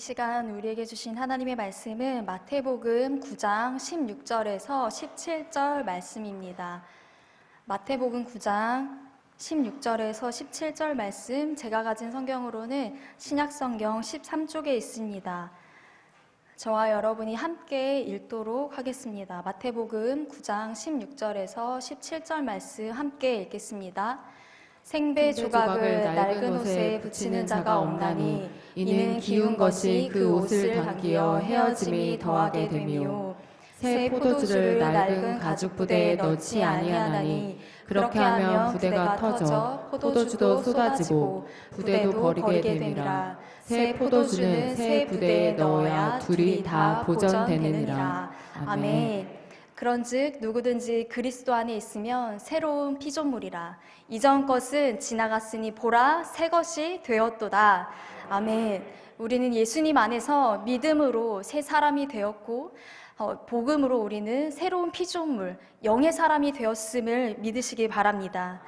시간 우리에게 주신 하나님의 말씀은 마태복음 9장 16절에서 17절 말씀입니다. 마태복음 9장 16절에서 17절 말씀, 제가 가진 성경으로는 신약성경 13쪽에 있습니다. 저와 여러분이 함께 읽도록 하겠습니다. 마태복음 9장 16절에서 17절 말씀 함께 읽겠습니다. 생배 조각을 낡은 옷에 붙이는 자가 없나니 이는 기운 것이 그 옷을 당기어 헤어짐이 더하게 되며 새 포도주를 낡은 가죽 부대에 넣지 아니하나니 그렇게 하면 부대가 터져 포도주도 쏟아지고 부대도 버리게 됨이라. 새 포도주는 새 부대에 넣어야 둘이 다 보전되느니라. 아멘. 그런즉 누구든지 그리스도 안에 있으면 새로운 피조물이라. 이전 것은 지나갔으니 보라 새 것이 되었도다. 아멘. 우리는 예수님 안에서 믿음으로 새 사람이 되었고 복음으로 우리는 새로운 피조물, 영의 사람이 되었음을 믿으시기 바랍니다.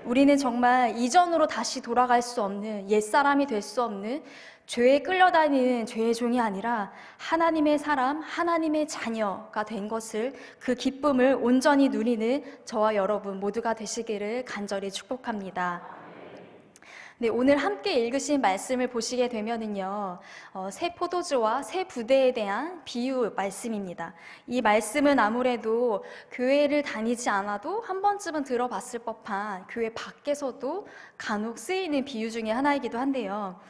우리는 정말 이전으로 다시 돌아갈 수 없는, 옛사람이 될 수 없는 죄에 끌려다니는 죄의 종이 아니라 하나님의 사람, 하나님의 자녀가 된 것을, 그 기쁨을 온전히 누리는 저와 여러분 모두가 되시기를 간절히 축복합니다. 네, 오늘 함께 읽으신 말씀을 보시게 되면은요, 새 포도주와 새 부대에 대한 비유 말씀입니다. 이 말씀은 아무래도 교회를 다니지 않아도 한 번쯤은 들어봤을 법한 교회 밖에서도 간혹 쓰이는 비유 중에 하나이기도 한데요.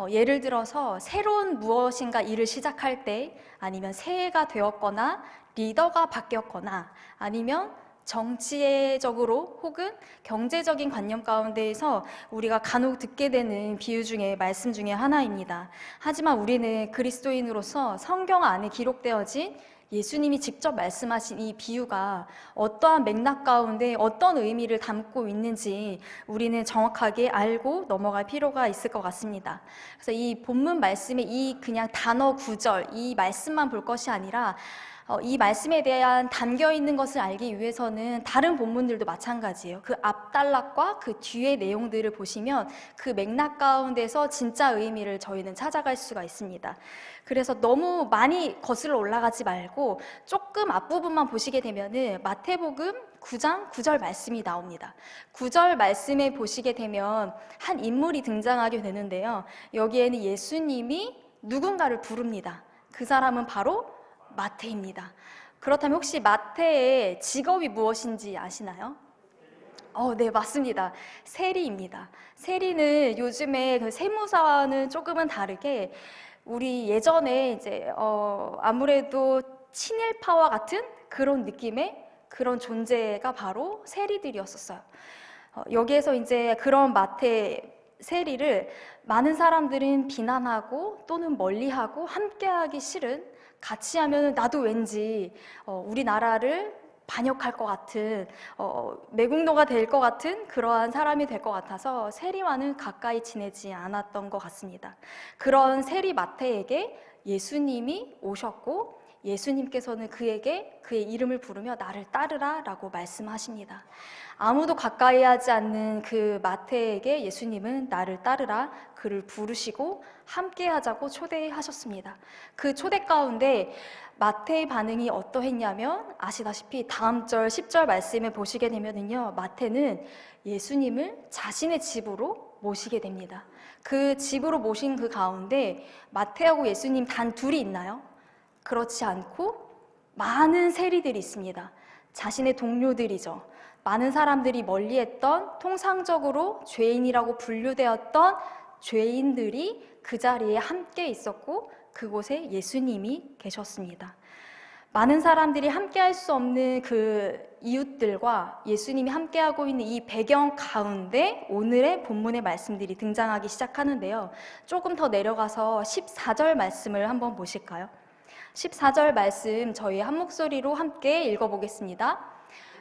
예를 들어서 새로운 무엇인가 일을 시작할 때, 아니면 새해가 되었거나 리더가 바뀌었거나, 아니면 정치적으로 혹은 경제적인 관념 가운데에서 우리가 간혹 듣게 되는 비유 중에 말씀 중에 하나입니다. 하지만 우리는 그리스도인으로서 성경 안에 기록되어진 예수님이 직접 말씀하신 이 비유가 어떠한 맥락 가운데 어떤 의미를 담고 있는지 우리는 정확하게 알고 넘어갈 필요가 있을 것 같습니다. 그래서 이 본문 말씀의 이 그냥 단어 구절, 이 말씀만 볼 것이 아니라 이 말씀에 대한 담겨 있는 것을 알기 위해서는 다른 본문들도 마찬가지예요. 그 앞단락과 그 뒤의 내용들을 보시면 그 맥락 가운데서 진짜 의미를 저희는 찾아갈 수가 있습니다. 그래서 너무 많이 거슬러 올라가지 말고 조금 앞부분만 보시게 되면은 마태복음 9장 9절 말씀이 나옵니다. 9절 말씀에 보시게 되면 한 인물이 등장하게 되는데요. 여기에는 예수님이 누군가를 부릅니다. 그 사람은 바로 마태입니다. 그렇다면 혹시 마태의 직업이 무엇인지 아시나요? 네, 맞습니다. 세리입니다. 세리는 요즘에 그 세무사와는 조금은 다르게 우리 예전에 이제 아무래도 친일파와 같은 그런 느낌의 그런 존재가 바로 세리들이었었어요. 여기에서 이제 그런 마태 세리를 많은 사람들은 비난하고 또는 멀리하고 함께하기 싫은, 같이 하면 나도 왠지 우리나라를 반역할 것 같은, 매국노가 될 것 같은 그러한 사람이 될 것 같아서 세리와는 가까이 지내지 않았던 것 같습니다. 그런 세리 마태에게 예수님이 오셨고 예수님께서는 그에게 그의 이름을 부르며 나를 따르라 라고 말씀하십니다. 아무도 가까이 하지 않는 그 마태에게 예수님은 나를 따르라, 그를 부르시고 함께 하자고 초대하셨습니다. 그 초대 가운데 마태의 반응이 어떠했냐면 아시다시피 다음 절 10절 말씀을 보시게 되면은요, 마태는 예수님을 자신의 집으로 모시게 됩니다. 그 집으로 모신 그 가운데 마태하고 예수님 단 둘이 있나요? 그렇지 않고 많은 세리들이 있습니다. 자신의 동료들이죠. 많은 사람들이 멀리했던, 통상적으로 죄인이라고 분류되었던 죄인들이 그 자리에 함께 있었고 그곳에 예수님이 계셨습니다. 많은 사람들이 함께할 수 없는 그 이웃들과 예수님이 함께하고 있는 이 배경 가운데 오늘의 본문의 말씀들이 등장하기 시작하는데요. 조금 더 내려가서 14절 말씀을 한번 보실까요? 14절 말씀 저희 한 목소리로 함께 읽어보겠습니다.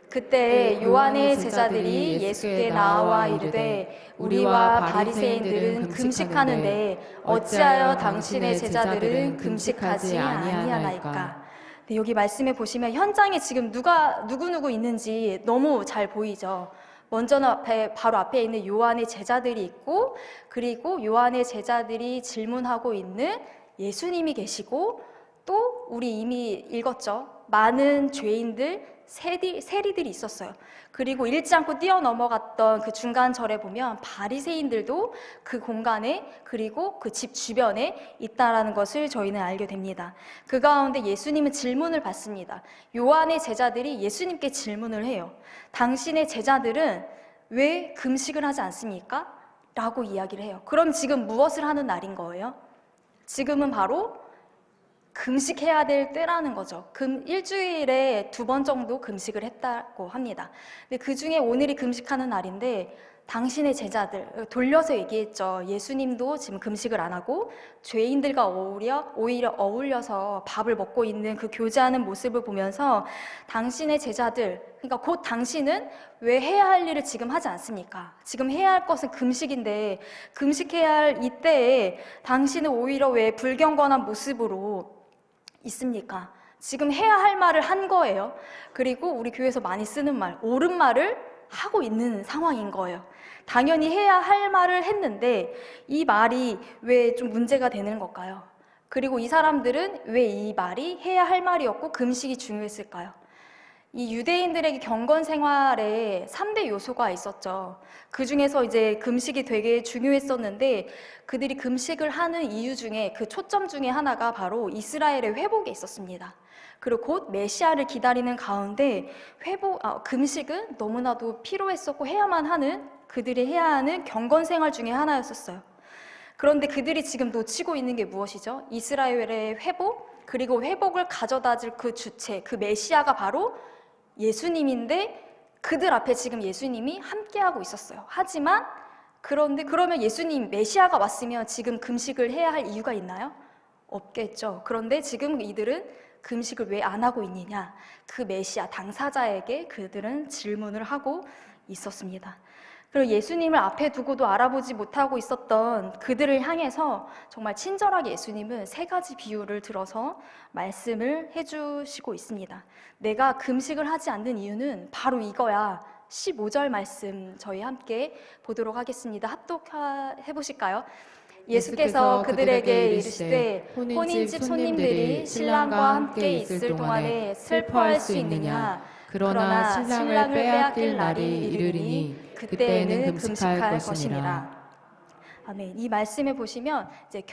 그때 요한의 제자들이 예수께 나와 이르되 우리와 바리새인들은 금식하는데 어찌하여 당신의 제자들은 금식하지 아니하나이까? 네, 여기 말씀에 보시면 현장에 지금 누구 있는지 너무 잘 보이죠. 먼저는 바로 앞에 있는 요한의 제자들이 있고, 그리고 요한의 제자들이 질문하고 있는 예수님이 계시고 또 우리 이미 읽었죠. 많은 죄인들, 세리들이 있었어요. 그리고 잃지 않고 뛰어넘어갔던 그 중간절에 보면 바리새인들도 그 공간에 그리고 그 집 주변에 있다라는 것을 저희는 알게 됩니다. 그 가운데 예수님은 질문을 받습니다. 요한의 제자들이 예수님께 질문을 해요. 당신의 제자들은 왜 금식을 하지 않습니까? 라고 이야기를 해요. 그럼 지금 무엇을 하는 날인 거예요? 지금은 바로 금식해야 될 때라는 거죠. 일주일에 2번 정도 금식을 했다고 합니다. 근데 그 중에 오늘이 금식하는 날인데 당신의 제자들, 돌려서 얘기했죠. 예수님도 지금 금식을 안 하고 죄인들과 오히려 어울려서 밥을 먹고 있는 그 교제하는 모습을 보면서 당신의 제자들, 그러니까 곧 당신은 왜 해야 할 일을 지금 하지 않습니까? 지금 해야 할 것은 금식인데 금식해야 할 이때에 당신은 오히려 왜 불경건한 모습으로 있습니까? 지금 해야 할 말을 한 거예요. 그리고 우리 교회에서 많이 쓰는 말, 옳은 말을 하고 있는 상황인 거예요. 당연히 해야 할 말을 했는데 이 말이 왜 좀 문제가 되는 걸까요? 그리고 이 사람들은 왜 이 말이 해야 할 말이었고 금식이 중요했을까요? 이 유대인들에게 경건 생활에 3대 요소가 있었죠. 그 중에서 이제 금식이 되게 중요했었는데 그들이 금식을 하는 이유 중에 그 초점 중에 하나가 바로 이스라엘의 회복에 있었습니다. 그리고 곧 메시아를 기다리는 가운데 금식은 너무나도 필요했었고 해야만 하는 그들이 해야 하는 경건 생활 중에 하나였었어요. 그런데 그들이 지금 놓치고 있는 게 무엇이죠? 이스라엘의 회복, 그리고 회복을 가져다 줄 그 주체, 그 메시아가 바로 예수님인데 그들 앞에 지금 예수님이 함께하고 있었어요. 하지만 그러면 예수님 메시아가 왔으면 지금 금식을 해야 할 이유가 있나요? 없겠죠. 그런데 지금 이들은 금식을 왜 안 하고 있느냐? 그 메시아 당사자에게 그들은 질문을 하고 있었습니다. 그리고 예수님을 앞에 두고도 알아보지 못하고 있었던 그들을 향해서 정말 친절하게 예수님은 3가지 비유를 들어서 말씀을 해주시고 있습니다. 내가 금식을 하지 않는 이유는 바로 이거야. 15절 말씀 저희 함께 보도록 하겠습니다. 합독해 보실까요? 예수께서 그들에게 이르시되 혼인집 손님들이 신랑과 함께 있을 동안에 슬퍼할 수 있느냐? 그러나 신랑을 빼앗길 날이 이르리니 그때에는 금식할 것이니라. 아멘. 이 말씀에 보시면 이제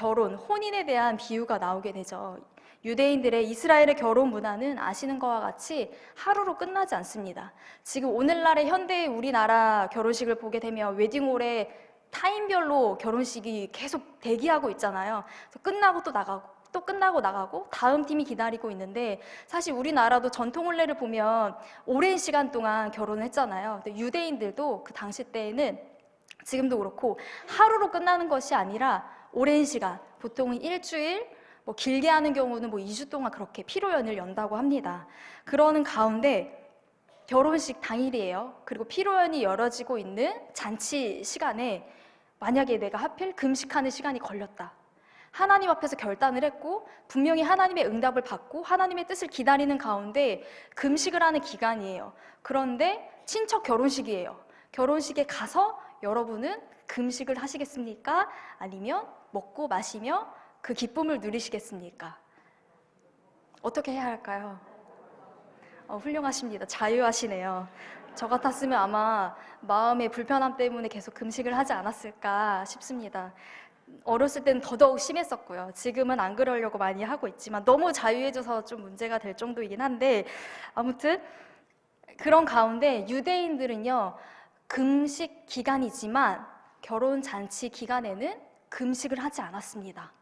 혼인에 대한 비유가 나오게 되죠. 유대인들의 이스라엘의 결혼 문화는 아시는 것과 같이 하루로 끝나지 않습니다. 지금 오늘날의 현대 우리나라 결혼식을 보게 되면 웨딩홀에 타임별로 결혼식이 계속 대기하고 있잖아요. 그래서 끝나고 또 나가고 또 끝나고 나가고 다음 팀이 기다리고 있는데 사실 우리나라도 전통 혼례를 보면 오랜 시간 동안 결혼을 했잖아요. 근데 유대인들도 그 당시 때에는 지금도 그렇고 하루로 끝나는 것이 아니라 오랜 시간, 보통은 일주일, 길게 하는 경우는 2주 동안 그렇게 피로연을 연다고 합니다. 그러는 가운데 결혼식 당일이에요. 그리고 피로연이 열어지고 있는 잔치 시간에 만약에 내가 하필 금식하는 시간이 걸렸다. 하나님 앞에서 결단을 했고 분명히 하나님의 응답을 받고 하나님의 뜻을 기다리는 가운데 금식을 하는 기간이에요. 그런데 친척 결혼식이에요. 결혼식에 가서 여러분은 금식을 하시겠습니까? 아니면 먹고 마시며 그 기쁨을 누리시겠습니까? 어떻게 해야 할까요? 훌륭하십니다. 자유하시네요. 저 같았으면 아마 마음의 불편함 때문에 계속 금식을 하지 않았을까 싶습니다. 어렸을 때는 더더욱 심했었고요. 지금은 안 그러려고 많이 하고 있지만 너무 자유해져서 좀 문제가 될 정도이긴 한데 아무튼 그런 가운데 유대인들은요. 금식 기간이지만 결혼 잔치 기간에는 금식을 하지 않았습니다.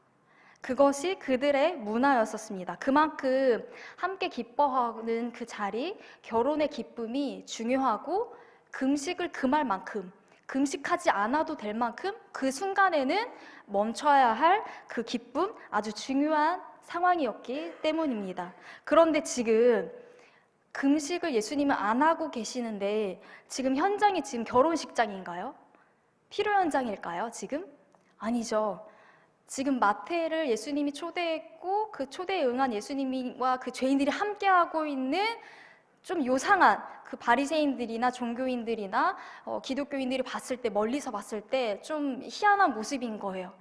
그것이 그들의 문화였었습니다. 그만큼 함께 기뻐하는 그 자리, 결혼의 기쁨이 중요하고 금식을 금할 만큼 금식하지 않아도 될 만큼 그 순간에는 멈춰야 할 그 기쁨, 아주 중요한 상황이었기 때문입니다. 그런데 지금 금식을 예수님은 안 하고 계시는데 지금 현장이 지금 결혼식장인가요? 피로 현장일까요? 지금? 아니죠. 지금 마태를 예수님이 초대했고 그 초대에 응한 예수님과 그 죄인들이 함께하고 있는 좀 요상한 그 바리새인들이나 종교인들이나 기독교인들이 봤을 때, 멀리서 봤을 때 좀 희한한 모습인 거예요.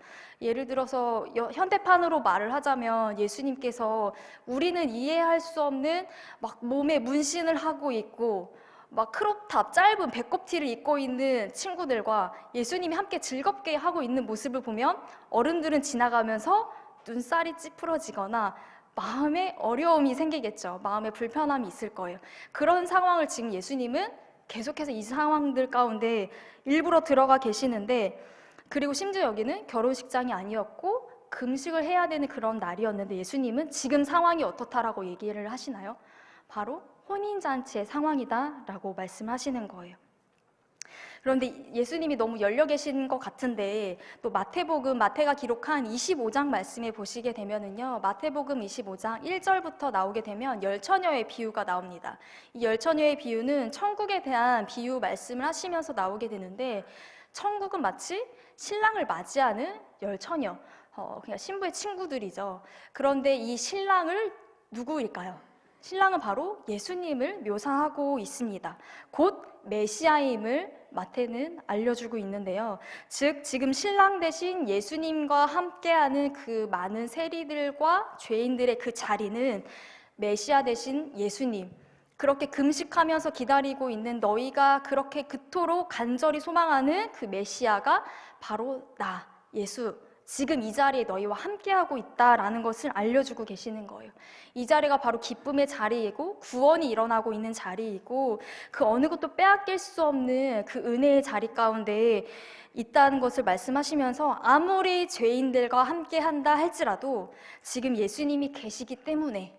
예를 들어서 현대판으로 말을 하자면 예수님께서 우리는 이해할 수 없는 막 몸에 문신을 하고 있고 막 크롭탑 짧은 배꼽티를 입고 있는 친구들과 예수님이 함께 즐겁게 하고 있는 모습을 보면 어른들은 지나가면서 눈살이 찌푸러지거나 마음에 어려움이 생기겠죠. 마음에 불편함이 있을 거예요. 그런 상황을 지금 예수님은 계속해서 이 상황들 가운데 일부러 들어가 계시는데, 그리고 심지어 여기는 결혼식장이 아니었고 금식을 해야 되는 그런 날이었는데 예수님은 지금 상황이 어떻다라고 얘기를 하시나요? 바로 혼인잔치의 상황이다라고 말씀하시는 거예요. 그런데 예수님이 너무 열려 계신 것 같은데 또 마태가 기록한 25장 말씀에 보시게 되면은요, 마태복음 25장 1절부터 나오게 되면 열처녀의 비유가 나옵니다. 이 열처녀의 비유는 천국에 대한 비유 말씀을 하시면서 나오게 되는데, 천국은 마치 신랑을 맞이하는 열처녀, 그냥 신부의 친구들이죠. 그런데 이 신랑을 누구일까요? 신랑은 바로 예수님을 묘사하고 있습니다. 곧 메시아임을 마태는 알려주고 있는데요. 즉 지금 신랑 대신 예수님과 함께하는 그 많은 세리들과 죄인들의 그 자리는 메시아 대신 예수님, 그렇게 금식하면서 기다리고 있는 너희가 그렇게 그토록 간절히 소망하는 그 메시아가 바로 나, 예수, 지금 이 자리에 너희와 함께하고 있다라는 것을 알려주고 계시는 거예요. 이 자리가 바로 기쁨의 자리이고 구원이 일어나고 있는 자리이고 그 어느 것도 빼앗길 수 없는 그 은혜의 자리 가운데 있다는 것을 말씀하시면서, 아무리 죄인들과 함께한다 할지라도 지금 예수님이 계시기 때문에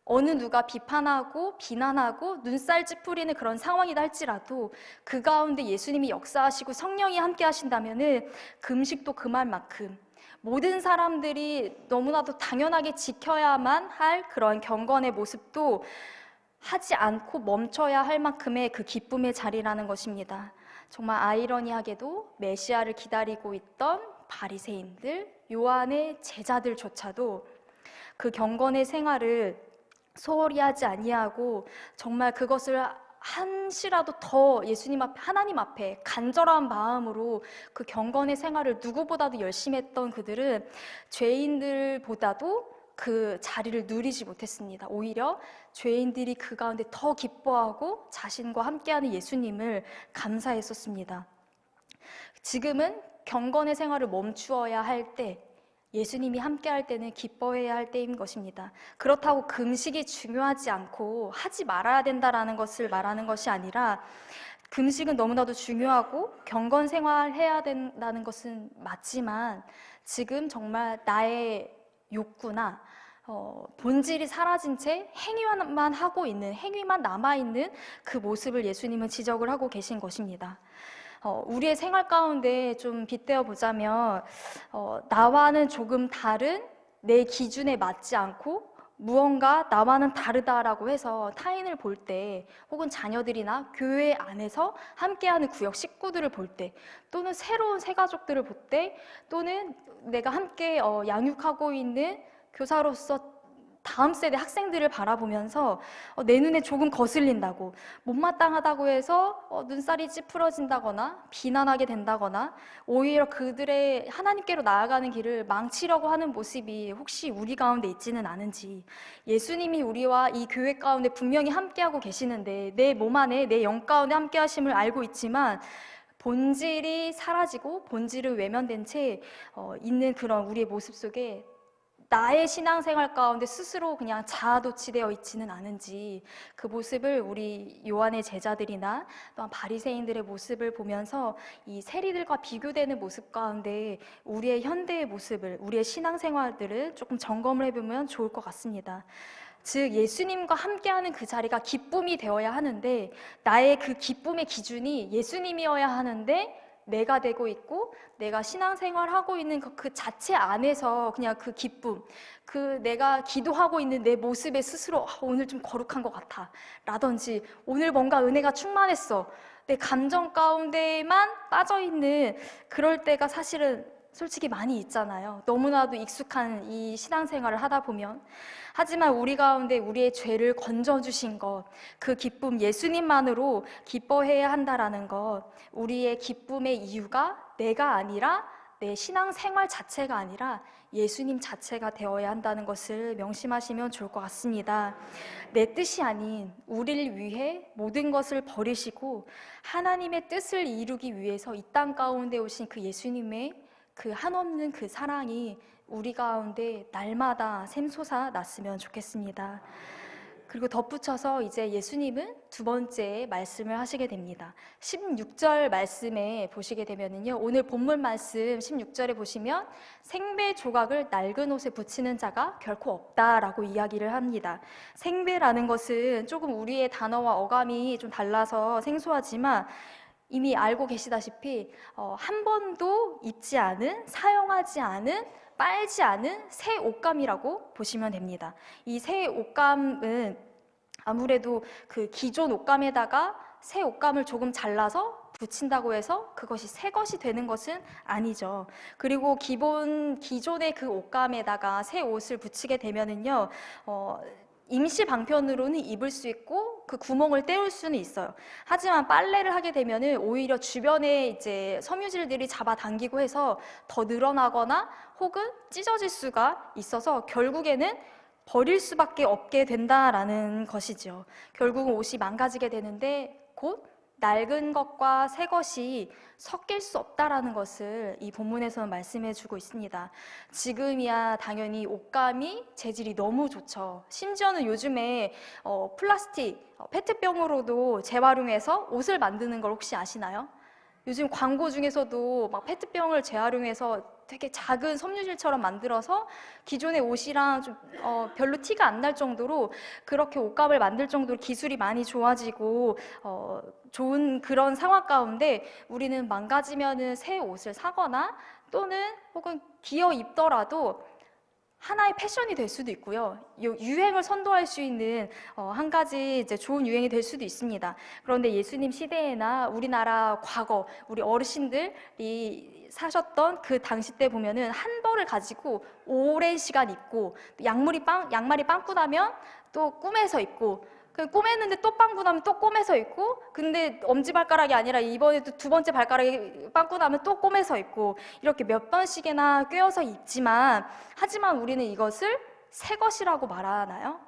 어느 누가 비판하고 비난하고 눈살 찌푸리는 그런 상황이다 할지라도 그 가운데 예수님이 역사하시고 성령이 함께 하신다면은 금식도 금할 만큼, 모든 사람들이 너무나도 당연하게 지켜야만 할 그런 경건의 모습도 하지 않고 멈춰야 할 만큼의 그 기쁨의 자리라는 것입니다. 정말 아이러니하게도 메시아를 기다리고 있던 바리새인들, 요한의 제자들조차도 그 경건의 생활을 소홀히 하지 아니하고 정말 그것을 한시라도 더 예수님 앞에, 하나님 앞에 간절한 마음으로 그 경건의 생활을 누구보다도 열심히 했던 그들은 죄인들보다도 그 자리를 누리지 못했습니다. 오히려 죄인들이 그 가운데 더 기뻐하고 자신과 함께하는 예수님을 감사했었습니다. 지금은 경건의 생활을 멈추어야 할 때, 예수님이 함께할 때는 기뻐해야 할 때인 것입니다. 그렇다고 금식이 중요하지 않고 하지 말아야 된다라는 것을 말하는 것이 아니라, 금식은 너무나도 중요하고 경건 생활해야 된다는 것은 맞지만 지금 정말 나의 욕구나 본질이 사라진 채 행위만 하고 있는, 행위만 남아있는 그 모습을 예수님은 지적을 하고 계신 것입니다. 우리의 생활 가운데 좀 빗대어 보자면 나와는 조금 다른, 내 기준에 맞지 않고 무언가 나와는 다르다라고 해서 타인을 볼 때, 혹은 자녀들이나 교회 안에서 함께하는 구역 식구들을 볼 때, 또는 새로운 새가족들을 볼 때, 또는 내가 함께 양육하고 있는 교사로서 다음 세대 학생들을 바라보면서 내 눈에 조금 거슬린다고, 못마땅하다고 해서 눈살이 찌푸러진다거나 비난하게 된다거나 오히려 그들의 하나님께로 나아가는 길을 망치려고 하는 모습이 혹시 우리 가운데 있지는 않은지, 예수님이 우리와 이 교회 가운데 분명히 함께하고 계시는데 내 몸 안에, 내 영 가운데 함께 하심을 알고 있지만 본질이 사라지고 본질을 외면된 채 있는 그런 우리의 모습 속에 나의 신앙생활 가운데 스스로 그냥 자아도취되어 있지는 않은지, 그 모습을 우리 요한의 제자들이나 또한 바리새인들의 모습을 보면서 이 세리들과 비교되는 모습 가운데 우리의 현대의 모습을, 우리의 신앙생활들을 조금 점검을 해보면 좋을 것 같습니다. 즉 예수님과 함께하는 그 자리가 기쁨이 되어야 하는데, 나의 그 기쁨의 기준이 예수님이어야 하는데 내가 되고 있고, 내가 신앙생활하고 있는 그 자체 안에서 그냥 그 기쁨, 그 내가 기도하고 있는 내 모습에 스스로 오늘 좀 거룩한 것 같아 라든지, 오늘 뭔가 은혜가 충만했어, 내 감정 가운데만 빠져있는 그럴 때가 사실은 솔직히 많이 있잖아요. 너무나도 익숙한 이 신앙생활을 하다 보면. 하지만 우리 가운데 우리의 죄를 건져주신 것, 그 기쁨 예수님만으로 기뻐해야 한다라는 것, 우리의 기쁨의 이유가 내가 아니라 내 신앙생활 자체가 아니라 예수님 자체가 되어야 한다는 것을 명심하시면 좋을 것 같습니다. 내 뜻이 아닌 우리를 위해 모든 것을 버리시고 하나님의 뜻을 이루기 위해서 이 땅 가운데 오신 그 예수님의 그 한없는 그 사랑이 우리 가운데 날마다 샘솟아 났으면 좋겠습니다. 그리고 덧붙여서 이제 예수님은 두 번째 말씀을 하시게 됩니다. 16절 말씀에 보시게 되면은요, 오늘 본문 말씀 16절에 보시면 생배 조각을 낡은 옷에 붙이는 자가 결코 없다라고 이야기를 합니다. 생배라는 것은 조금 우리의 단어와 어감이 좀 달라서 생소하지만 이미 알고 계시다시피 한 번도 입지 않은, 사용하지 않은, 빨지 않은 새 옷감이라고 보시면 됩니다. 이 새 옷감은 아무래도 그 기존 옷감에다가 새 옷감을 조금 잘라서 붙인다고 해서 그것이 새 것이 되는 것은 아니죠. 그리고 기존의 그 옷감에다가 새 옷을 붙이게 되면은요, 임시 방편으로는 입을 수 있고 그 구멍을 때울 수는 있어요. 하지만 빨래를 하게 되면은 오히려 주변에 이제 섬유질들이 잡아당기고 해서 더 늘어나거나 혹은 찢어질 수가 있어서 결국에는 버릴 수밖에 없게 된다라는 것이죠. 결국은 옷이 망가지게 되는데 곧 낡은 것과 새 것이 섞일 수 없다라는 것을 이 본문에서는 말씀해 주고 있습니다. 지금이야 당연히 옷감이 재질이 너무 좋죠. 심지어는 요즘에 플라스틱, 페트병으로도 재활용해서 옷을 만드는 걸 혹시 아시나요? 요즘 광고 중에서도 막 페트병을 재활용해서 되게 작은 섬유질처럼 만들어서 기존의 옷이랑 좀 별로 티가 안 날 정도로 그렇게 옷감을 만들 정도로 기술이 많이 좋아지고 좋은 그런 상황 가운데 우리는 망가지면은 새 옷을 사거나 또는 혹은 기어 입더라도 하나의 패션이 될 수도 있고요. 유행을 선도할 수 있는 한 가지 이제 좋은 유행이 될 수도 있습니다. 그런데 예수님 시대에나 우리나라 과거 우리 어르신들이 사셨던 그 당시 때 보면은 한 벌을 가지고 오랜 시간 입고 양말이 빵꾸 나면 또 꿈에서 입고 꼬맸는데 또 빵꾸 나면 또 꼬매서 입고 근데 엄지발가락이 아니라 이번에 또 두 번째 발가락이 빵꾸 나면 또 꼬매서 입고 이렇게 몇 번씩이나 꿰어서 입지만 하지만 우리는 이것을 새 것이라고 말하나요?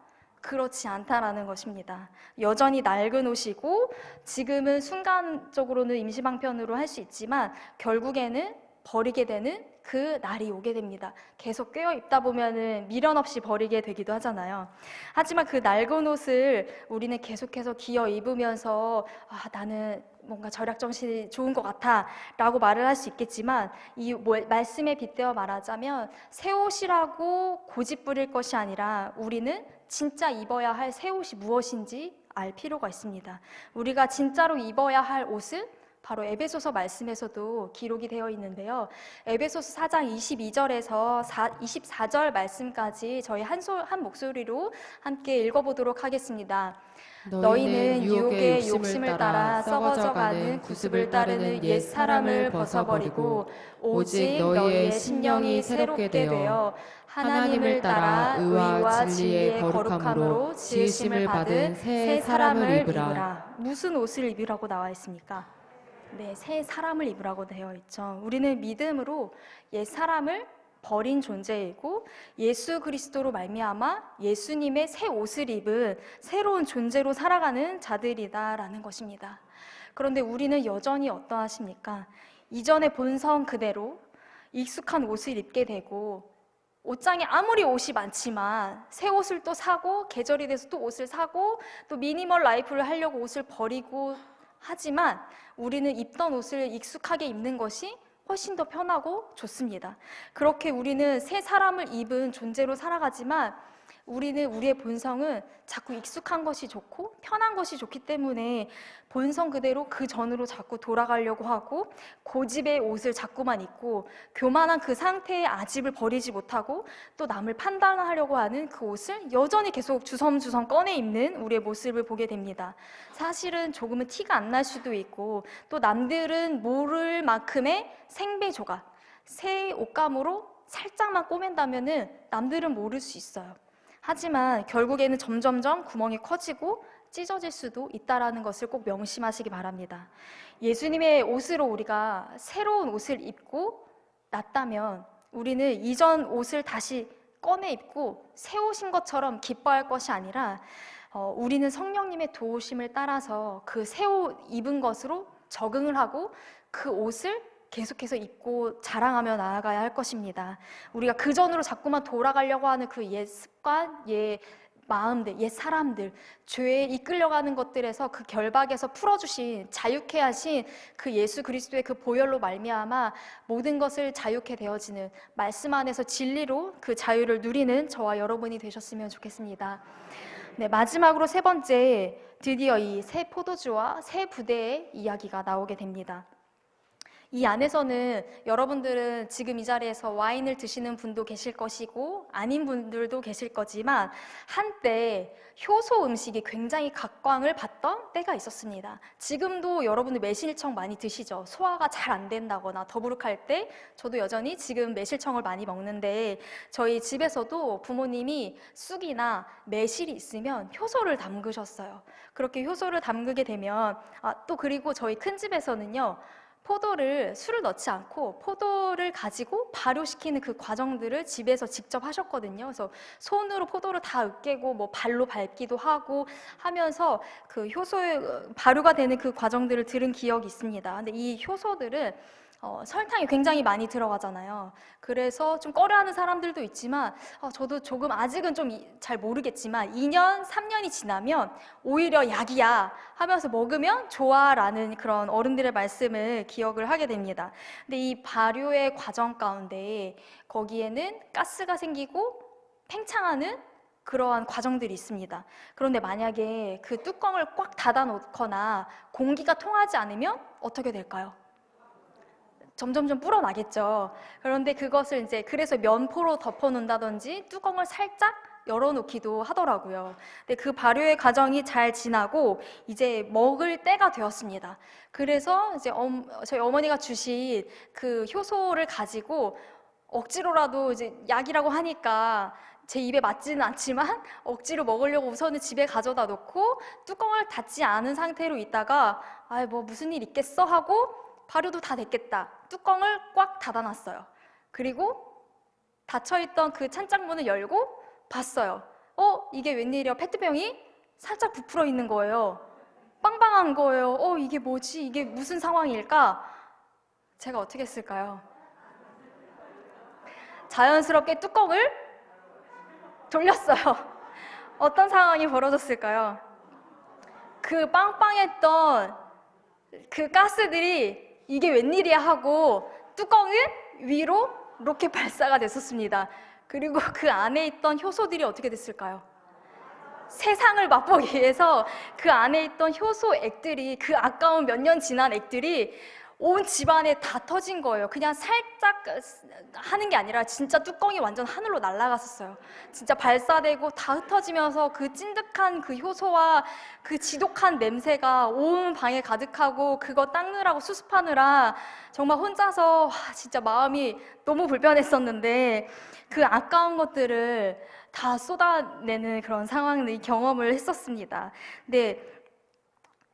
그렇지 않다라는 것입니다. 여전히 낡은 옷이고 지금은 순간적으로는 임시방편으로 할 수 있지만 결국에는 버리게 되는 그 날이 오게 됩니다. 계속 꿰어 입다 보면은 미련 없이 버리게 되기도 하잖아요. 하지만 그 낡은 옷을 우리는 계속해서 기어 입으면서 나는 뭔가 절약 정신이 좋은 것 같아 라고 말을 할 수 있겠지만 이 말씀에 빗대어 말하자면 새 옷이라고 고집 부릴 것이 아니라 우리는 진짜 입어야 할 새 옷이 무엇인지 알 필요가 있습니다. 우리가 진짜로 입어야 할 옷은 바로 에베소서 말씀에서도 기록이 되어 있는데요. 에베소서 4장 22절에서 24절 말씀까지 저희 한 목소리로 함께 읽어보도록 하겠습니다. 너희는 유혹의 욕심을 따라 썩어져가는 구습을 따르는 옛 사람을 벗어버리고 오직 너희의 심령이 새롭게 되어 하나님을 따라 의와 진리의 거룩함으로 지으심을 받은 새 사람을 입으라. 무슨 옷을 입으라고 나와 있습니까? 네, 새 사람을 입으라고 되어 있죠. 우리는 믿음으로 옛 사람을 버린 존재이고 예수 그리스도로 말미암아 예수님의 새 옷을 입은 새로운 존재로 살아가는 자들이다라는 것입니다. 그런데 우리는 여전히 어떠하십니까? 이전의 본성 그대로 익숙한 옷을 입게 되고 옷장에 아무리 옷이 많지만 새 옷을 또 사고 계절이 돼서 또 옷을 사고 또 미니멀 라이프를 하려고 옷을 버리고 하지만 우리는 입던 옷을 익숙하게 입는 것이 훨씬 더 편하고 좋습니다. 그렇게 우리는 새 사람을 입은 존재로 살아가지만 우리는 우리의 본성은 자꾸 익숙한 것이 좋고 편한 것이 좋기 때문에 본성 그대로 그 전으로 자꾸 돌아가려고 하고 고집의 옷을 자꾸만 입고 교만한 그 상태의 아집을 버리지 못하고 또 남을 판단하려고 하는 그 옷을 여전히 계속 주섬주섬 꺼내 입는 우리의 모습을 보게 됩니다. 사실은 조금은 티가 안 날 수도 있고 또 남들은 모를 만큼의 생배 조각 새 옷감으로 살짝만 꼬맨다면은 남들은 모를 수 있어요. 하지만 결국에는 점점점 구멍이 커지고 찢어질 수도 있다는 것을 꼭 명심하시기 바랍니다. 예수님의 옷으로 우리가 새로운 옷을 입고 났다면 우리는 이전 옷을 다시 꺼내 입고 새 옷인 것처럼 기뻐할 것이 아니라 우리는 성령님의 도우심을 따라서 그 새 옷 입은 것으로 적응을 하고 그 옷을 계속해서 입고 자랑하며 나아가야 할 것입니다. 우리가 그전으로 자꾸만 돌아가려고 하는 그 옛 습관, 옛 마음들, 옛 사람들, 죄에 이끌려가는 것들에서 그 결박에서 풀어주신, 자유케 하신 그 예수 그리스도의 그 보혈로 말미암아 모든 것을 자유케 되어지는 말씀 안에서 진리로 그 자유를 누리는 저와 여러분이 되셨으면 좋겠습니다. 네, 마지막으로 세 번째, 드디어 이 새 포도주와 새 부대의 이야기가 나오게 됩니다. 이 안에서는 여러분들은 지금 이 자리에서 와인을 드시는 분도 계실 것이고 아닌 분들도 계실 거지만 한때 효소 음식이 굉장히 각광을 받던 때가 있었습니다. 지금도 여러분들 매실청 많이 드시죠? 소화가 잘 안 된다거나 더부룩할 때 저도 여전히 지금 매실청을 많이 먹는데 저희 집에서도 부모님이 쑥이나 매실이 있으면 효소를 담그셨어요. 그렇게 효소를 담그게 되면 또 그리고 저희 큰 집에서는요, 포도를 술을 넣지 않고 포도를 가지고 발효시키는 그 과정들을 집에서 직접 하셨거든요. 그래서 손으로 포도를 다 으깨고 뭐 발로 밟기도 하고 하면서 그 효소의 발효가 되는 그 과정들을 들은 기억이 있습니다. 근데 이 효소들은 설탕이 굉장히 많이 들어가잖아요. 그래서 좀 꺼려하는 사람들도 있지만 저도 조금 아직은 좀 잘 모르겠지만 2년, 3년이 지나면 오히려 약이야 하면서 먹으면 좋아라는 그런 어른들의 말씀을 기억을 하게 됩니다. 근데 이 발효의 과정 가운데 거기에는 가스가 생기고 팽창하는 그러한 과정들이 있습니다. 그런데 만약에 그 뚜껑을 꽉 닫아 놓거나 공기가 통하지 않으면 어떻게 될까요? 점점점 불어나겠죠. 그런데 그것을 이제 그래서 면포로 덮어 놓는다든지 뚜껑을 살짝 열어놓기도 하더라고요. 근데 그 발효의 과정이 잘 지나고 이제 먹을 때가 되었습니다. 그래서 이제 저희 어머니가 주신 그 효소를 가지고 억지로라도 이제 약이라고 하니까 제 입에 맞지는 않지만 억지로 먹으려고 우선은 집에 가져다 놓고 뚜껑을 닫지 않은 상태로 있다가 뭐 무슨 일 있겠어 하고 발효도 다 됐겠다. 뚜껑을 꽉 닫아놨어요. 그리고 닫혀있던 그 찬장문을 열고 봤어요. 이게 웬일이야? 페트병이 살짝 부풀어 있는 거예요. 빵빵한 거예요. 이게 뭐지? 이게 무슨 상황일까? 제가 어떻게 했을까요? 자연스럽게 뚜껑을 돌렸어요. 어떤 상황이 벌어졌을까요? 그 빵빵했던 그 가스들이 이게 웬일이야 하고 뚜껑은 위로 로켓 발사가 됐었습니다. 그리고 그 안에 있던 효소들이 어떻게 됐을까요? 세상을 맛보기 위해서 그 안에 있던 효소액들이, 그 아까운 몇 년 지난 액들이 온 집안에 다 터진 거예요. 그냥 살짝 하는 게 아니라 진짜 뚜껑이 완전 하늘로 날아갔었어요. 진짜 발사되고 다 흩어지면서 그 찐득한 그 효소와 그 지독한 냄새가 온 방에 가득하고 그거 닦느라고 수습하느라 정말 혼자서 진짜 마음이 너무 불편했었는데 그 아까운 것들을 다 쏟아내는 그런 상황을 경험을 했었습니다. 근데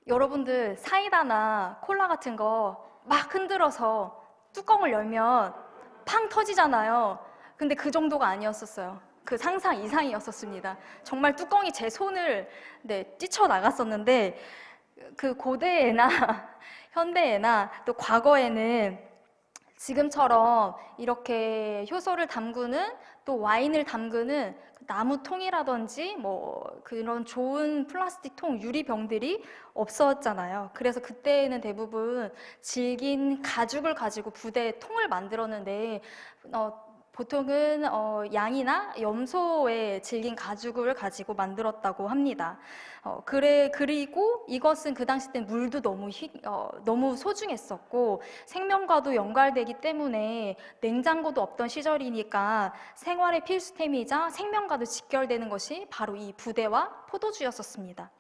여러분들 사이다나 콜라 같은 거 막 흔들어서 뚜껑을 열면 팡 터지잖아요. 근데 그 정도가 아니었었어요. 그 상상 이상이었었습니다. 정말 뚜껑이 제 손을 뛰쳐나갔었는데 그 고대에나 현대에나 또 과거에는 지금처럼 이렇게 효소를 담그는 또 와인을 담그는 나무통이라든지 뭐 그런 좋은 플라스틱 통, 유리병들이 없었잖아요. 그래서 그때는 대부분 질긴 가죽을 가지고 부대에 통을 만들었는데 보통은 양이나 염소의 질긴 가죽을 가지고 만들었다고 합니다. 그리고 이것은 그 당시 때 물도 너무 소중했었고 생명과도 연관되기 때문에 냉장고도 없던 시절이니까 생활의 필수템이자 생명과도 직결되는 것이 바로 이 부대와 포도주였었습니다.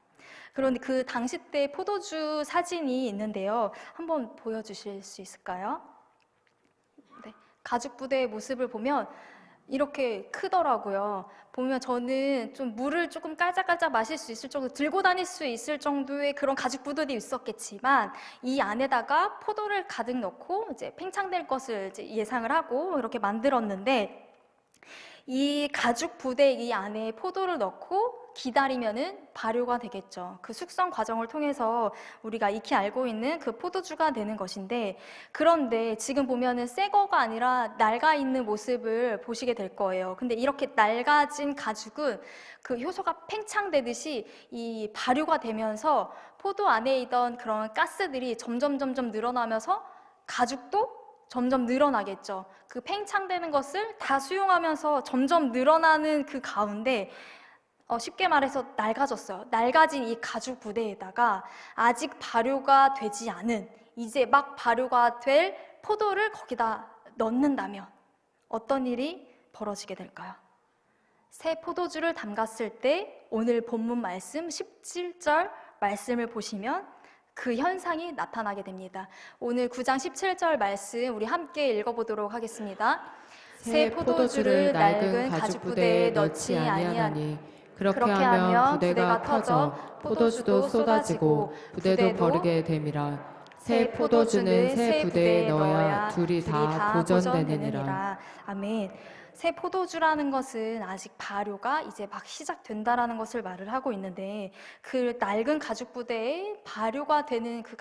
그런데 그 당시 때 포도주 사진이 있는데요. 한번 보여주실 수 있을까요? 가죽 부대의 모습을 보면 이렇게 크더라고요. 보면 저는 좀 물을 조금 깔짝깔짝 마실 수 있을 정도, 들고 다닐 수 있을 정도의 그런 가죽 부대도 있었겠지만 이 안에다가 포도를 가득 넣고 이제 팽창될 것을 이제 예상을 하고 이렇게 만들었는데, 이 가죽 부대 이 안에 포도를 넣고 기다리면은 발효가 되겠죠. 그 숙성 과정을 통해서 우리가 익히 알고 있는 그 포도주가 되는 것인데, 그런데 지금 보면은 새 거가 아니라 낡아 있는 모습을 보시게 될 거예요. 근데 이렇게 낡아진 가죽은 그 효소가 팽창되듯이 이 발효가 되면서 포도 안에 있던 그런 가스들이 점점 늘어나면서 가죽도 점점 늘어나겠죠. 그 팽창되는 것을 다 수용하면서 점점 늘어나는 그 가운데 쉽게 말해서 낡아졌어요. 낡아진 이 가죽 부대에다가 아직 발효가 되지 않은, 이제 막 발효가 될 포도를 거기다 넣는다면 어떤 일이 벌어지게 될까요? 새 포도주를 담갔을 때 오늘 본문 말씀 17절 말씀을 보시면 그 현상이 나타나게 됩니다. 오늘 9장 17절 말씀 우리 함께 읽어보도록 하겠습니다. 새 포도주를 낡은 가죽 부대에 넣지 아니하니 그렇게 하면 부대가 터져 포도주도 쏟아지고 부대도 버리게 됨이라. 새 포도주는 새 부대에 넣어야 둘이 다 보존되느니라. 아멘. 새 포도주라는 것은 아직 발효가 이제 막 시작된다라는 것을 말을 하고 있는데, 그 낡은 가죽 부대에 발효가 되는 그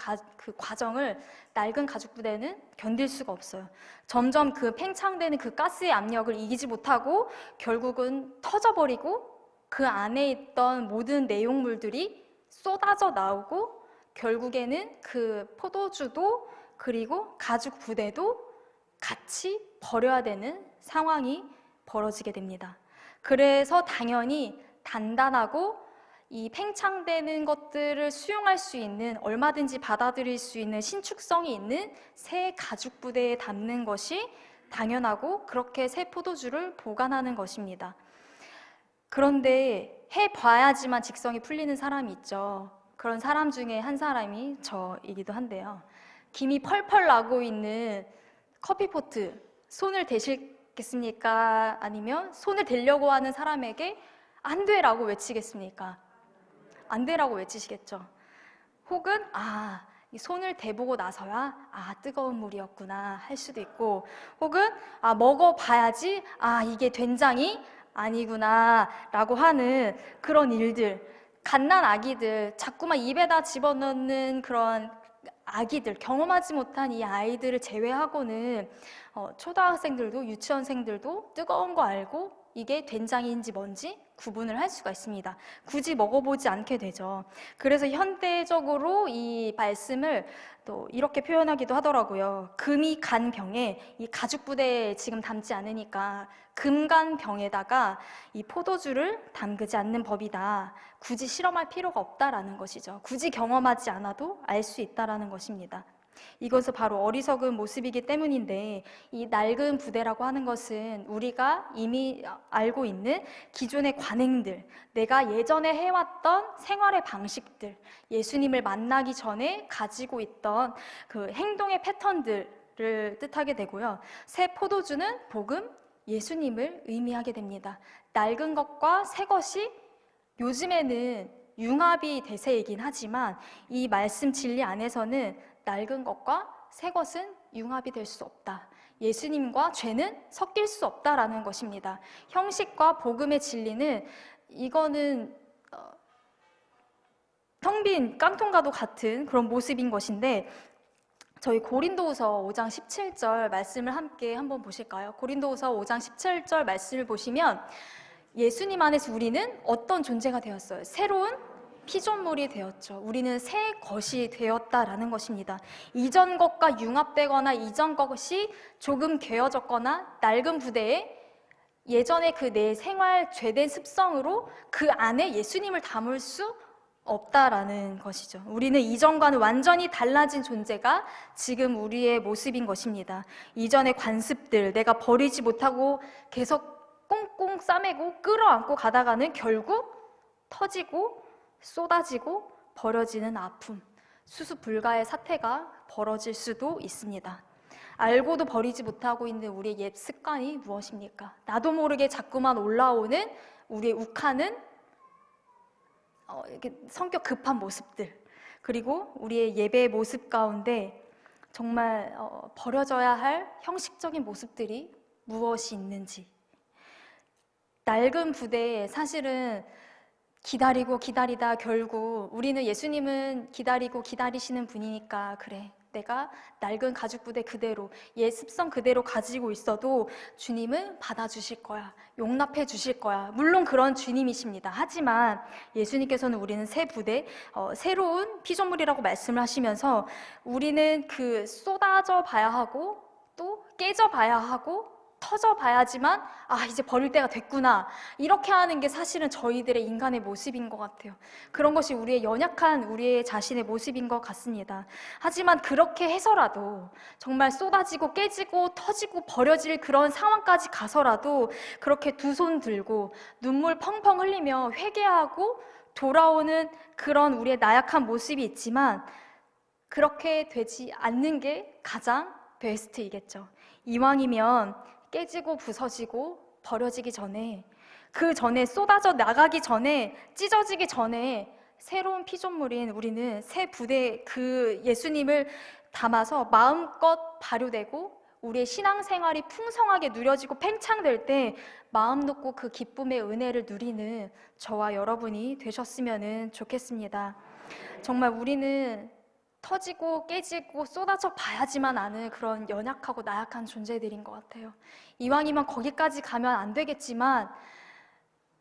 과정을 낡은 가죽 부대는 견딜 수가 없어요. 점점 그 팽창되는 그 가스의 압력을 이기지 못하고 결국은 터져버리고 그 안에 있던 모든 내용물들이 쏟아져 나오고 결국에는 그 포도주도 그리고 가죽 부대도 같이 버려야 되는 상황이 벌어지게 됩니다. 그래서 당연히 단단하고 이 팽창되는 것들을 수용할 수 있는, 얼마든지 받아들일 수 있는 신축성이 있는 새 가죽 부대에 담는 것이 당연하고, 그렇게 새 포도주를 보관하는 것입니다. 그런데 해봐야지만 직성이 풀리는 사람이 있죠. 그런 사람 중에 한 사람이 저이기도 한데요. 김이 펄펄 나고 있는 커피포트, 손을 대시겠습니까? 아니면 손을 대려고 하는 사람에게 안 돼라고 외치겠습니까? 안 돼라고 외치시겠죠. 혹은 이 손을 대보고 나서야 뜨거운 물이었구나 할 수도 있고, 혹은 먹어봐야지 이게 된장이 아니구나 라고 하는 그런 일들, 갓난 아기들, 자꾸만 입에다 집어넣는 그런 아기들, 경험하지 못한 이 아이들을 제외하고는 초등학생들도 유치원생들도 뜨거운 거 알고 이게 된장인지 뭔지 구분을 할 수가 있습니다. 굳이 먹어보지 않게 되죠. 그래서 현대적으로 이 말씀을 또 이렇게 표현하기도 하더라고요. 금이 간 병에, 이 가죽 부대에 지금 담지 않으니까 금간 병에다가 이 포도주를 담그지 않는 법이다. 굳이 실험할 필요가 없다라는 것이죠. 굳이 경험하지 않아도 알 수 있다라는 것입니다. 이것은 바로 어리석은 모습이기 때문인데, 이 낡은 부대라고 하는 것은 우리가 이미 알고 있는 기존의 관행들, 내가 예전에 해왔던 생활의 방식들, 예수님을 만나기 전에 가지고 있던 그 행동의 패턴들을 뜻하게 되고요. 새 포도주는 복음, 예수님을 의미하게 됩니다. 낡은 것과 새 것이 요즘에는 융합이 대세이긴 하지만 이 말씀 진리 안에서는 낡은 것과 새 것은 융합이 될 수 없다. 예수님과 죄는 섞일 수 없다라는 것입니다. 형식과 복음의 진리는 이거는 텅 빈 깡통과도 같은 그런 모습인 것인데, 저희 고린도후서 5장 17절 말씀을 함께 한번 보실까요? 고린도후서 5장 17절 말씀을 보시면 예수님 안에서 우리는 어떤 존재가 되었어요? 새로운 피조물이 되었죠. 우리는 새 것이 되었다라는 것입니다. 이전 것과 융합되거나 이전 것이 조금 괴어졌거나 낡은 부대에 예전의 그 내 생활 죄된 습성으로 그 안에 예수님을 담을 수 없다라는 것이죠. 우리는 이전과는 완전히 달라진 존재가 지금 우리의 모습인 것입니다. 이전의 관습들, 내가 버리지 못하고 계속 꽁꽁 싸매고 끌어안고 가다가는 결국 터지고 쏟아지고 버려지는 아픔, 수습 불가의 사태가 벌어질 수도 있습니다. 알고도 버리지 못하고 있는 우리의 옛 습관이 무엇입니까? 나도 모르게 자꾸만 올라오는 우리의 욱하는 이렇게 성격 급한 모습들, 그리고 우리의 예배의 모습 가운데 정말 버려져야 할 형식적인 모습들이 무엇이 있는지. 낡은 부대에 사실은 기다리고 기다리다 결국 우리는 예수님은 기다리고 기다리시는 분이니까 그래, 내가 낡은 가죽 부대 그대로 옛 습성 그대로 가지고 있어도 주님은 받아주실 거야, 용납해 주실 거야. 물론 그런 주님이십니다. 하지만 예수님께서는 우리는 새 부대, 새로운 피조물이라고 말씀을 하시면서 우리는 그 쏟아져 봐야 하고 또 깨져 봐야 하고 터져 봐야지만 이제 버릴 때가 됐구나, 이렇게 하는 게 사실은 저희들의 인간의 모습인 것 같아요. 그런 것이 우리의 연약한 우리의 자신의 모습인 것 같습니다. 하지만 그렇게 해서라도 정말 쏟아지고 깨지고 터지고 버려질 그런 상황까지 가서라도 그렇게 두 손 들고 눈물 펑펑 흘리며 회개하고 돌아오는 그런 우리의 나약한 모습이 있지만 그렇게 되지 않는 게 가장 베스트이겠죠. 이왕이면 깨지고 부서지고 버려지기 전에, 그 전에 쏟아져 나가기 전에, 찢어지기 전에 새로운 피조물인 우리는 새 부대 그 예수님을 담아서 마음껏 발효되고 우리의 신앙생활이 풍성하게 누려지고 팽창될 때 마음 놓고 그 기쁨의 은혜를 누리는 저와 여러분이 되셨으면 좋겠습니다. 정말 우리는 터지고 깨지고 쏟아져 봐야지만 아는 그런 연약하고 나약한 존재들인 것 같아요. 이왕이면 거기까지 가면 안 되겠지만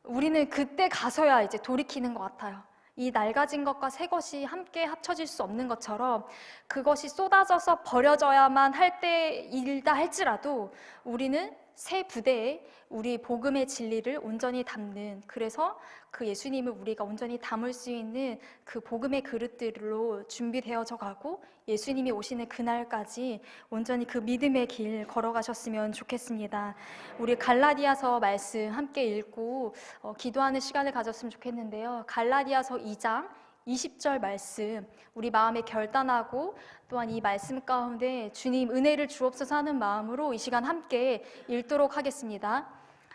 우리는 그때 가서야 이제 돌이키는 것 같아요. 이 낡아진 것과 새 것이 함께 합쳐질 수 없는 것처럼 그것이 쏟아져서 버려져야만 할 때일다 할지라도 우리는 새 부대에 우리 복음의 진리를 온전히 담는, 그래서 그 예수님을 우리가 온전히 담을 수 있는 그 복음의 그릇들로 준비되어져 가고 예수님이 오시는 그날까지 온전히 그 믿음의 길 걸어가셨으면 좋겠습니다. 우리 갈라디아서 말씀 함께 읽고 기도하는 시간을 가졌으면 좋겠는데요. 갈라디아서 2장 20절 말씀, 우리 마음에 결단하고 또한 이 말씀 가운데 주님 은혜를 주옵소서 하는 마음으로 이 시간 함께 읽도록 하겠습니다.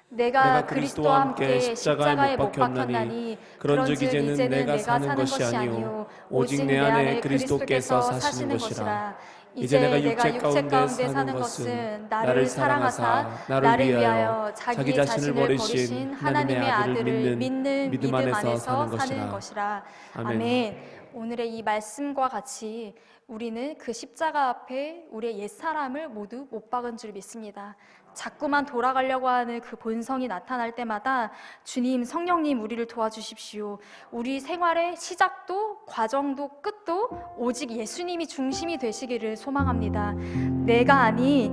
내가 그리스도와 함께 십자가에 못 박혔나니 그런즉 이제는 내가 사는 것이 아니요 오직 내 안에 그리스도께서 사시는 것이라. 이제 내가 육체 가운데 사는 것은 나를 사랑하사 나를 위하여 자기 자신을 버리신 하나님의 아들을 믿는 믿음 안에서 사는 것이라. 아멘. 오늘의 이 말씀과 같이 우리는 그 십자가 앞에 우리의 옛사람을 모두 못 박은 줄 믿습니다. 자꾸만 돌아가려고 하는 그 본성이 나타날 때마다 주님, 성령님 우리를 도와주십시오. 우리 생활의 시작도 과정도 끝도 오직 예수님이 중심이 되시기를 소망합니다. 내가 아니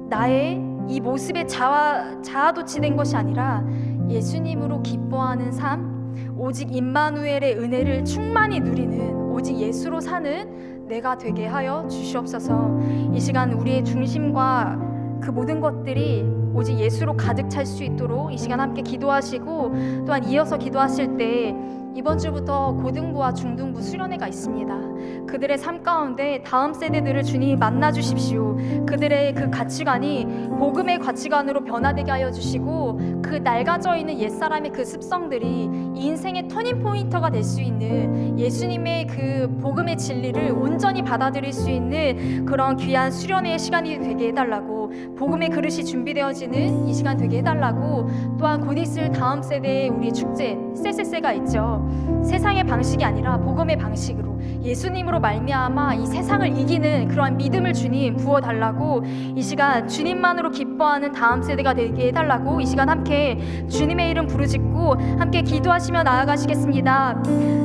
나의 이 모습에 자아도취된 것이 아니라 예수님으로 기뻐하는 삶, 오직 임마누엘의 은혜를 충만히 누리는 오직 예수로 사는 내가 되게 하여 주시옵소서. 이 시간 우리의 중심과 그 모든 것들이 오직 예수로 가득 찰 수 있도록 이 시간 함께 기도하시고, 또한 이어서 기도하실 때 이번 주부터 고등부와 중등부 수련회가 있습니다. 그들의 삶 가운데 다음 세대들을 주님이 만나 주십시오. 그들의 그 가치관이 복음의 가치관으로 변화되게 하여 주시고 그 낡아져 있는 옛사람의 그 습성들이 이 인생의 터닝포인터가 될 수 있는 예수님의 그 복음의 진리를 온전히 받아들일 수 있는 그런 귀한 수련회의 시간이 되게 해달라고, 복음의 그릇이 준비되어지는 이 시간 되게 해달라고, 또한 곧 있을 다음 세대의 우리 축제 세세세가 있죠. 세상의 방식이 아니라 복음의 방식으로 예수님으로 말미암아 이 세상을 이기는 그러한 믿음을 주님 부어달라고, 이 시간 주님만으로 기뻐하는 다음 세대가 되게 해달라고 이 시간 함께 주님의 이름 부르짖고 함께 기도하시며 나아가시겠습니다.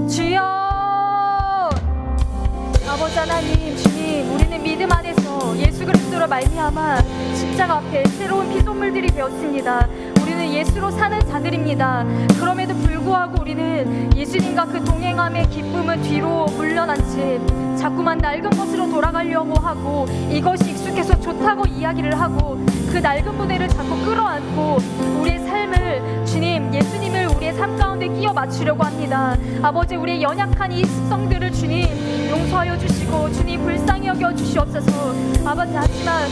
주여, 아버지 하나님, 주님, 우리는 믿음 안에서 예수 그리스도로 말미암아 십자가 앞에 새로운 피조물들이 되었습니다. 우리는 예수로 사는 자들입니다. 그럼에도 불구하고 우리는 예수님과 그 동행함의 기쁨은 뒤로 물러난 채 자꾸만 낡은 것으로 돌아가려고 하고 이것이 익숙해서 좋다고 이야기를 하고 그 낡은 부대를 자꾸 끌어안고 우리의 삶을 주님, 예수님을 우리 우리의 삶 가운데 끼워 맞추려고 합니다. 아버지, 우리의 연약한 이 습성들을 주님 용서하여 주시고 주님 불쌍히 여겨 주시옵소서. 아버지, 하지만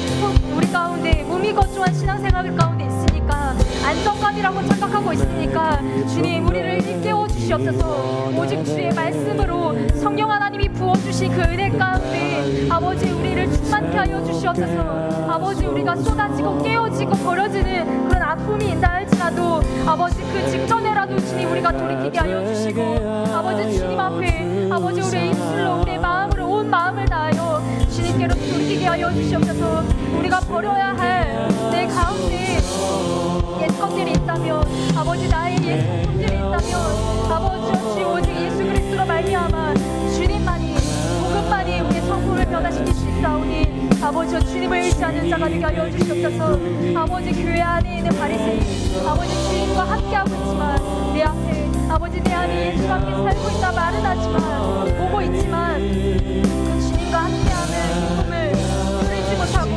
우리 가운데 무미거주한 신앙생활 가운데 있으니까 안정감이라고 착각하고 있으니까 주님 우리를 일깨워 주시옵소서. 오직 주의 말씀으로 성령 하나님이 부어주신 그 은혜 가운데 아버지 우리를 충만케 하여 주시옵소서. 아버지, 우리가 쏟아지고 깨어지고 버려지는 그런 아픔이 있다 할지라도 아버지 그 직전에라도 주님 우리가 돌이키게 하여 주시고 아버지 주님 앞에 아버지 우리의 입술로 우리의 마음으로 온 마음을 다하여 주님께로 돌이키게 하여 주시옵소서. 우리가 버려야 할 내 가운데 옛 것들이 있다면 아버지 나의 옛 것들이 있다면 아버지 주 오직 예수 그리스도로 말미암아 주님만이 복음만이 우리의 성품을 변화시킬 수 있사오니 아버지 주님을 의지하는 자가 되게 하여 주시옵소서. 아버지 교회 안에 있는 바리새인 아버지 주님과 함께하고 있지만 내 앞에 아버지 내 안에 예수와 함께 살고 있다 말은 하지만 보고 있지만 그 주님과 함께하는 기쁨을 누리지 못하고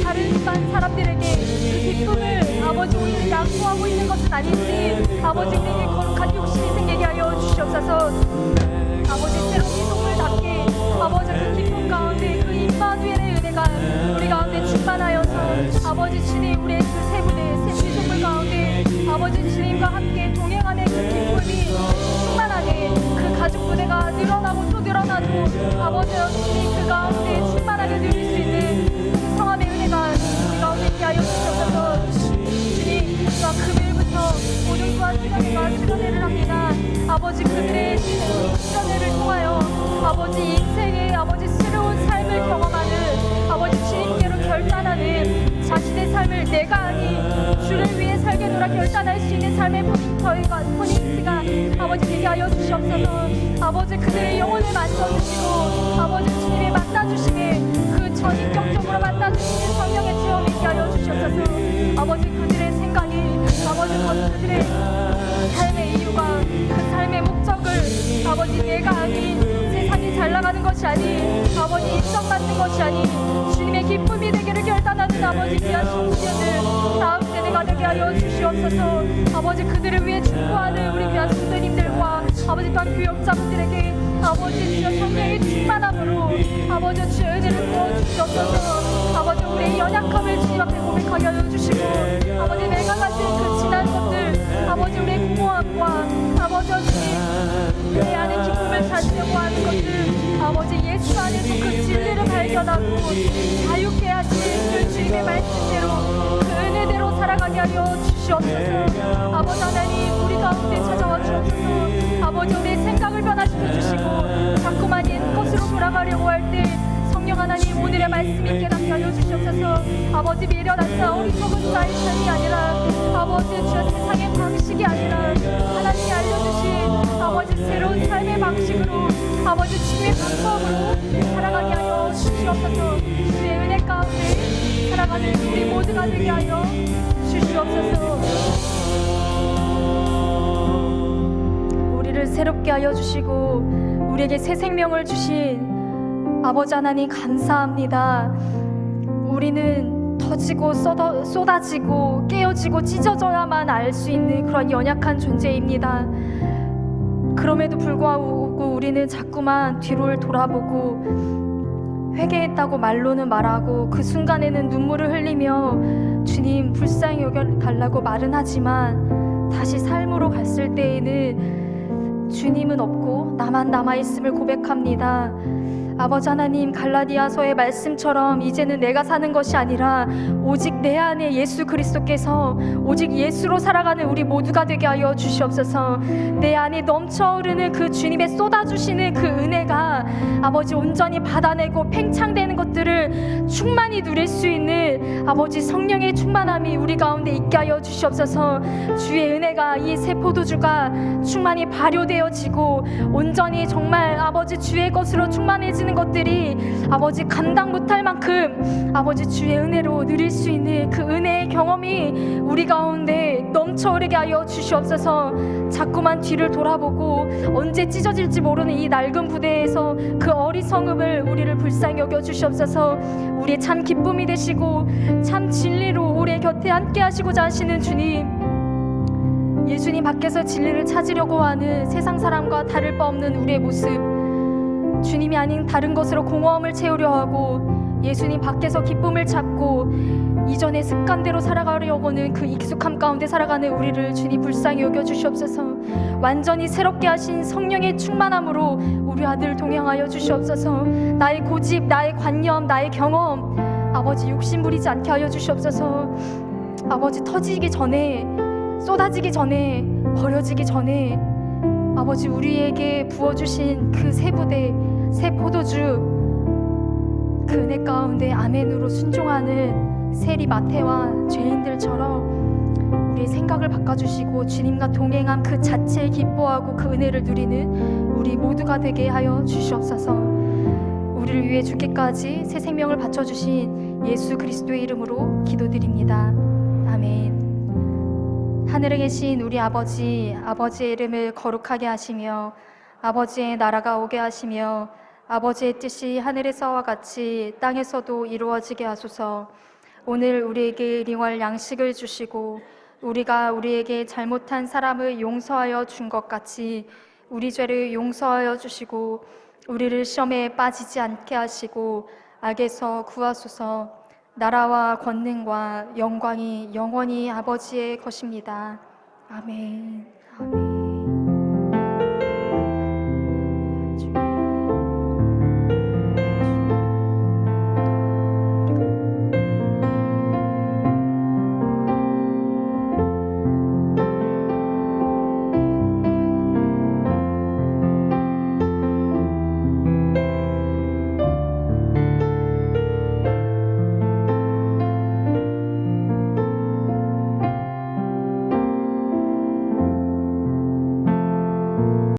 다른 사람들에게 그 기쁨을 아버지 우리는 양보하고 있는 것은 아닌지 아버지 우리에게 거룩한 욕심이 생기게 하여 주시옵소서. 아버지 새로운 이동물답게 아버지 그 기쁨 가운데 그 임마누엘의 은혜가 우리 가운데 충만하여서 아버지 주님 우리의 그 세 부대 새 피조물 가운데 아버지 주님과 함께 동행하는 그 기쁨이 충만하게 그 가족 부대가 늘어나고 또 늘어나도 아버지 주님 그 가운데 충만하게 누릴 수 있는 그 성함의 은혜가 우리 가운데 있게 하여 주시옵소서. 주님 금요일부터 모든 또한 수련회가 수련회를 합니다. 아버지 그들의 수련회를 통하여 아버지 인생의 아버지 새로운 삶을 경험하는 아버지 주님께로 결단하는 자신의 삶을 내가 아닌 주를 위해 살겠노라 결단할 수 있는 삶의 포인트가 아버지 되게 하여 주시옵소서. 아버지 그들의 영혼을 만져주시고 아버지 주님의 만나주심에 그 전인격적으로 만나주시는 성령의 체험이 있게 하여 주시옵소서. 아버지 그들의 생각이 아버지 그들의 삶의 이유가 그 삶의 목적을 아버지 내가 아닌 세상이 잘 나가는 것이 아닌 아버지 인정받는 것이 아닌 주님의 기쁨이 되기를 결단하는 아버지 귀한 성도님들 다음 세대가 되게 하여 주시옵소서. 아버지 그들을 위해 축구하는 우리 귀한 성도님들과 아버지 또한 교역자분들에게 아버지 주여 성령의 충만함으로 아버지 주의 은혜를 부어주시옵소서. 아버지 우리의 연약함을 주님 앞에 고백하게 하여 주시고 아버지 내가 가진 그 지난 것들 아버지 우리의 공허함과 아버지 주님 내 안에 기쁨을 찾으려고 하는 것들 아버지 예수 안에서 그 진리를 발견하고 자유케 하신 그 주님의 말씀대로 그 은혜대로 살아가게 하여 주시옵소서. 아버지 하나님 우리 가운데 찾아와 주옵소서. 아버지 우리의 생각을 변화시켜 주시고 자꾸만 옛 것으로 돌아가려고 할 때 성령 하나님 오늘의 말씀이 깨닫게 하여 주시옵소서. 아버지 미련한 자 어리석은 자의 삶이 아니라 아버지 주의 세상의 방식이 아니라 하나님이 알려주신 아버지 새로운 삶의 방식으로 아버지 주님의 방법으로 살아가게 하여 주시옵소서. 주의 은혜 가운데 살아가는 우리 모두가 되게 하여 주시옵소서. 우리를 새롭게 하여 주시고 우리에게 새 생명을 주신 아버지 하나님 감사합니다. 우리는 터지고 쏟아지고 깨어지고 찢어져야만 알 수 있는 그런 연약한 존재입니다. 그럼에도 불구하고 우리는 자꾸만 뒤를 돌아보고 회개했다고 말로는 말하고 그 순간에는 눈물을 흘리며 주님 불쌍히 여겨달라고 말은 하지만 다시 삶으로 갔을 때에는 주님은 없고 나만 남아있음을 고백합니다. 아버지 하나님 갈라디아서의 말씀처럼 이제는 내가 사는 것이 아니라 오직 내 안에 예수 그리스도께서 오직 예수로 살아가는 우리 모두가 되게 하여 주시옵소서. 내 안에 넘쳐 흐르는 그 주님의 쏟아주시는 그 은혜가 아버지 온전히 받아내고 팽창되는 것들을 충만히 누릴 수 있는 아버지 성령의 충만함이 우리 가운데 있게 하여 주시옵소서. 주의 은혜가 이 새 포도주가 충만히 발효되어지고 온전히 정말 아버지 주의 것으로 충만해지는 것들이 아버지 감당 못할 만큼 아버지 주의 은혜로 누릴 수 있는 그 은혜의 경험이 우리 가운데 넘쳐 흐르게 하여 주시옵소서. 자꾸만 뒤를 돌아보고 언제 찢어질지 모르는 이 낡은 부대에서 그 어리석음을 우리를 불쌍히 여겨 주시옵소서. 우리의 참 기쁨이 되시고 참 진리로 우리의 곁에 함께 하시고자 하시는 주님, 예수님 밖에서 진리를 찾으려고 하는 세상 사람과 다를 바 없는 우리의 모습, 주님이 아닌 다른 것으로 공허함을 채우려 하고 예수님 밖에서 기쁨을 찾고 이전의 습관대로 살아가려고는 그 익숙함 가운데 살아가는 우리를 주님 불쌍히 여겨주시옵소서. 완전히 새롭게 하신 성령의 충만함으로 우리 아들 동행하여 주시옵소서. 나의 고집, 나의 관념, 나의 경험, 아버지 욕심 부리지 않게 하여 주시옵소서. 아버지 터지기 전에, 쏟아지기 전에, 버려지기 전에 아버지 우리에게 부어주신 그 새 부대, 새 포도주, 그 은혜 가운데 아멘으로 순종하는 세리 마태와 죄인들처럼 우리의 생각을 바꿔주시고 주님과 동행함 그 자체에 기뻐하고 그 은혜를 누리는 우리 모두가 되게 하여 주시옵소서. 우리를 위해 죽기까지 새 생명을 바쳐주신 예수 그리스도의 이름으로 기도드립니다. 아멘. 하늘에 계신 우리 아버지, 아버지의 이름을 거룩하게 하시며 아버지의 나라가 오게 하시며 아버지의 뜻이 하늘에서와 같이 땅에서도 이루어지게 하소서. 오늘 우리에게 일용할 양식을 주시고 우리가 우리에게 잘못한 사람을 용서하여 준 것 같이 우리 죄를 용서하여 주시고 우리를 시험에 빠지지 않게 하시고 악에서 구하소서. 나라와 권능과 영광이 영원히 아버지의 것입니다. 아멘. 아멘.